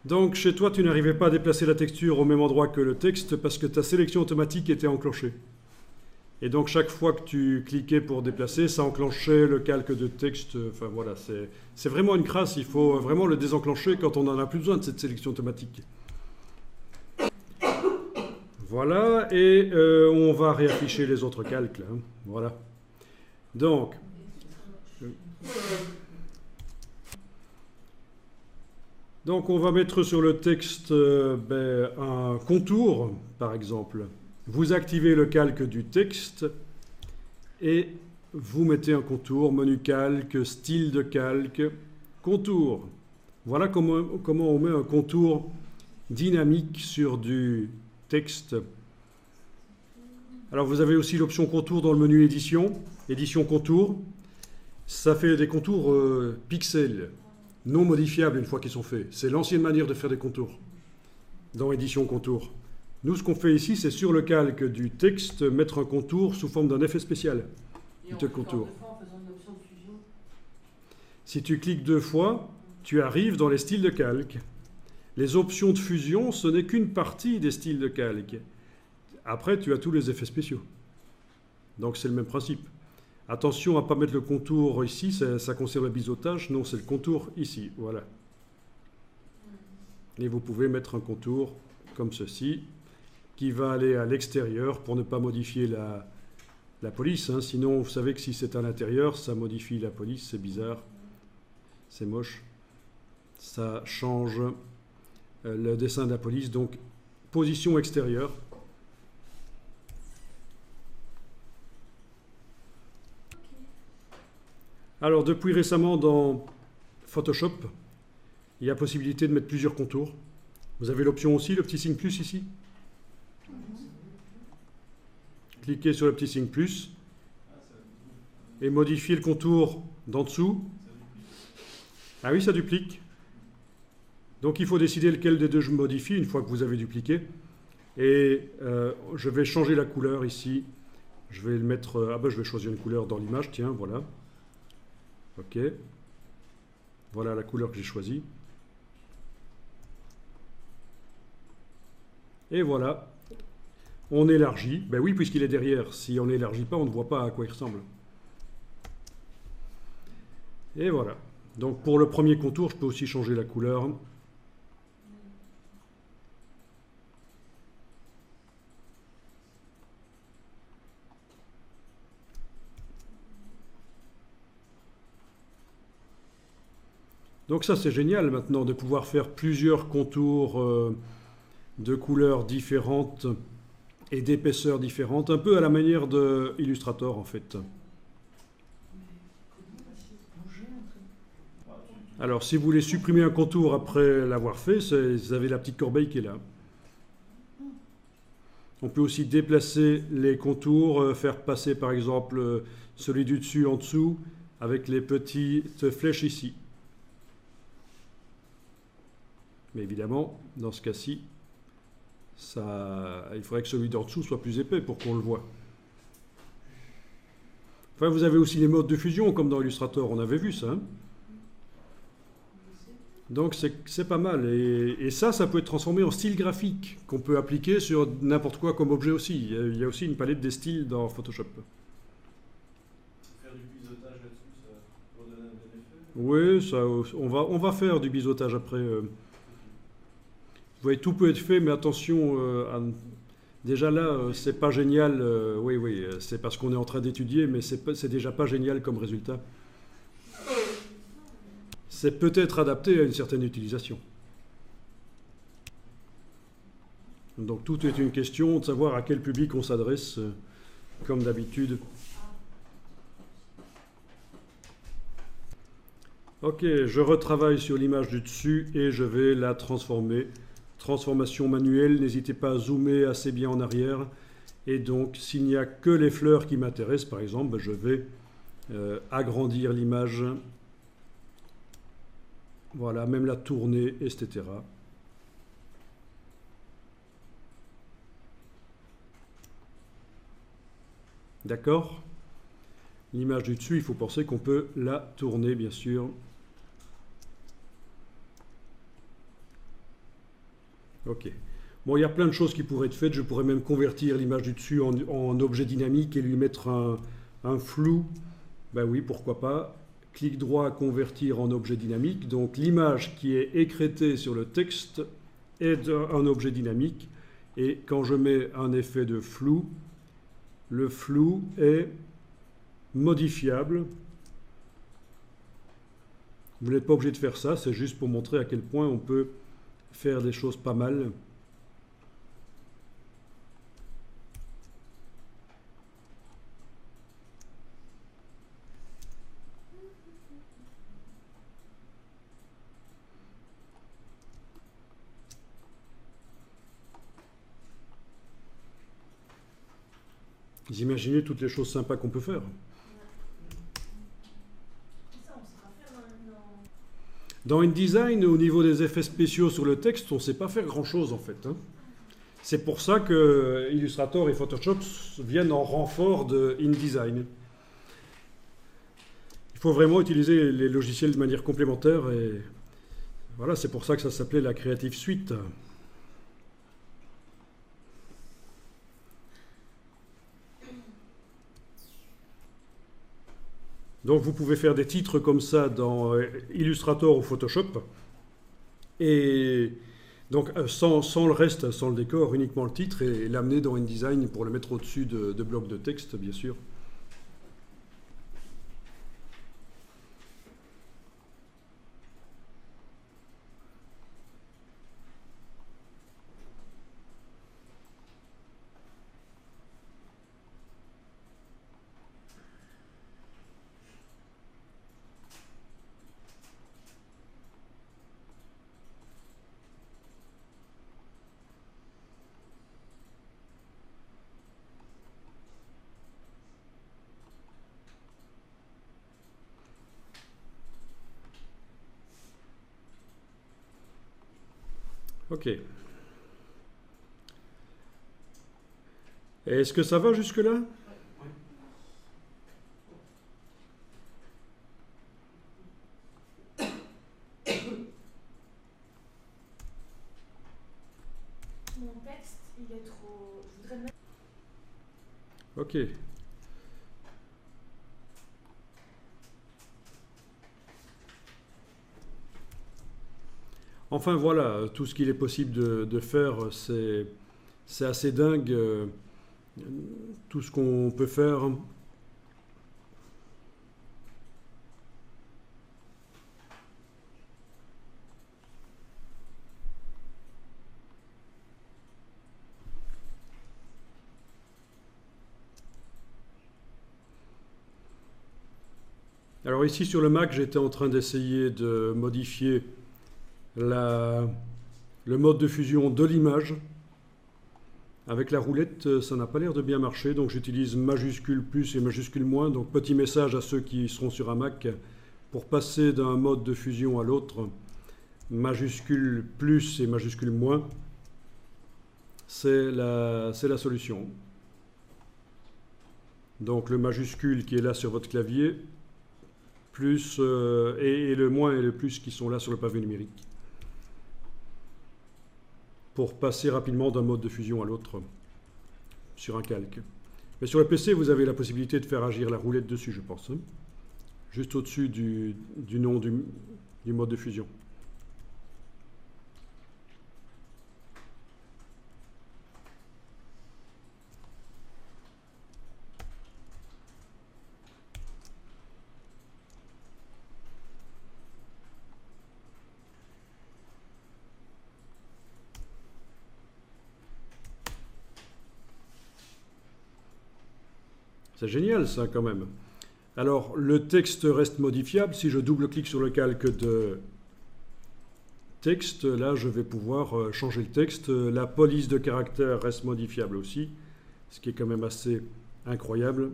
Donc chez toi, tu n'arrivais pas à déplacer la texture au même endroit que le texte parce que ta sélection automatique était enclenchée. Et donc chaque fois que tu cliquais pour déplacer, ça enclenchait le calque de texte. Enfin voilà, c'est vraiment une crasse, il faut vraiment le désenclencher quand on n'en a plus besoin de cette sélection automatique. Voilà, et on va réafficher les autres calques là. Voilà. Donc, on va mettre sur le texte un contour, par exemple. Vous activez le calque du texte et vous mettez un contour, menu calque, style de calque, contour. Voilà comment on met un contour dynamique sur du texte. Alors vous avez aussi l'option contour dans le menu édition, édition contour. Ça fait des contours pixels, non modifiables une fois qu'ils sont faits. C'est l'ancienne manière de faire des contours dans édition contour. Nous, ce qu'on fait ici, c'est sur le calque du texte, mettre un contour sous forme d'un effet spécial. Et on peut contour. Faire en faisant une option de fusion. Si tu cliques 2 fois, tu arrives dans les styles de calque. Les options de fusion, ce n'est qu'une partie des styles de calque. Après, tu as tous les effets spéciaux. Donc c'est le même principe. Attention à ne pas mettre le contour ici, ça conserve le biseautage. Non, c'est le contour ici, voilà. Et vous pouvez mettre un contour comme ceci, qui va aller à l'extérieur pour ne pas modifier la police. Hein. Sinon, vous savez que si c'est à l'intérieur, ça modifie la police, c'est bizarre. C'est moche. Ça change le dessin de la police. Donc, position extérieure. Alors, depuis récemment, dans Photoshop, il y a possibilité de mettre plusieurs contours. Vous avez l'option aussi, le petit signe plus ici. Cliquez sur le petit signe plus et modifiez le contour d'en dessous. Ah oui, ça duplique. Donc il faut décider lequel des deux je modifie une fois que vous avez dupliqué. Et je vais changer la couleur ici. Je vais le mettre... je vais choisir une couleur dans l'image. Tiens, voilà. OK. Voilà la couleur que j'ai choisie. Et voilà. On élargit. Ben oui, puisqu'il est derrière. Si on n'élargit pas, on ne voit pas à quoi il ressemble. Et voilà. Donc pour le premier contour, je peux aussi changer la couleur. Donc ça, c'est génial maintenant de pouvoir faire plusieurs contours de couleurs différentes et d'épaisseurs différentes, un peu à la manière de Illustrator en fait. Alors si vous voulez supprimer un contour après l'avoir fait, vous avez la petite corbeille qui est là. On peut aussi déplacer les contours, faire passer par exemple celui du dessus en dessous avec les petites flèches ici. Mais évidemment, dans ce cas-ci, il faudrait que celui d'en dessous soit plus épais pour qu'on le voit. Enfin, vous avez aussi les modes de fusion, comme dans Illustrator, on avait vu ça. Hein. Donc c'est pas mal. Et ça peut être transformé en style graphique, qu'on peut appliquer sur n'importe quoi comme objet aussi. Il y a aussi une palette des styles dans Photoshop. Faire du biseautage là-dessus, ça va donner un bon effet? Oui, on va faire du biseautage après. Vous voyez, tout peut être fait, mais attention, déjà là, c'est pas génial. Oui, c'est parce qu'on est en train d'étudier, mais c'est déjà pas génial comme résultat. C'est peut-être adapté à une certaine utilisation. Donc tout est une question de savoir à quel public on s'adresse, comme d'habitude. Ok, je retravaille sur l'image du dessus et je vais la transformer. Transformation manuelle, n'hésitez pas à zoomer assez bien en arrière. Et donc, s'il n'y a que les fleurs qui m'intéressent, par exemple, je vais agrandir l'image. Voilà, même la tourner, etc. D'accord? L'image du dessus, il faut penser qu'on peut la tourner, bien sûr. Ok. Bon, il y a plein de choses qui pourraient être faites. Je pourrais même convertir l'image du dessus en objet dynamique et lui mettre un flou. Ben oui, pourquoi pas. Clic droit, convertir en objet dynamique. Donc l'image qui est écrêtée sur le texte est un objet dynamique. Et quand je mets un effet de flou, le flou est modifiable. Vous n'êtes pas obligé de faire ça, c'est juste pour montrer à quel point on peut faire des choses pas mal. Vous imaginez toutes les choses sympas qu'on peut faire. Dans InDesign, au niveau des effets spéciaux sur le texte, on ne sait pas faire grand-chose en fait. C'est pour ça que Illustrator et Photoshop viennent en renfort de InDesign. Il faut vraiment utiliser les logiciels de manière complémentaire et voilà, c'est pour ça que ça s'appelait la Creative Suite. Donc vous pouvez faire des titres comme ça dans Illustrator ou Photoshop. Et donc sans le reste, sans le décor, uniquement le titre et l'amener dans InDesign pour le mettre au-dessus de blocs de texte, bien sûr. Ok. Est-ce que ça va jusque-là? Mon texte, il est trop... Je voudrais le mettre... Ok. Enfin voilà, tout ce qu'il est possible de faire, c'est assez dingue, tout ce qu'on peut faire. Alors ici sur le Mac, j'étais en train d'essayer de modifier le mode de fusion de l'image. Avec la roulette, ça n'a pas l'air de bien marcher, donc j'utilise majuscule plus et majuscule moins. Donc petit message à ceux qui seront sur un Mac, pour passer d'un mode de fusion à l'autre, majuscule plus et majuscule moins, c'est la solution. Donc le majuscule qui est là sur votre clavier, plus et le moins et le plus qui sont là sur le pavé numérique, pour passer rapidement d'un mode de fusion à l'autre sur un calque. Mais sur le PC, vous avez la possibilité de faire agir la roulette dessus, je pense. Juste au-dessus du nom du mode de fusion. C'est génial ça quand même. Alors le texte reste modifiable. Si je double-clique sur le calque de texte, là je vais pouvoir changer le texte. La police de caractère reste modifiable aussi, ce qui est quand même assez incroyable.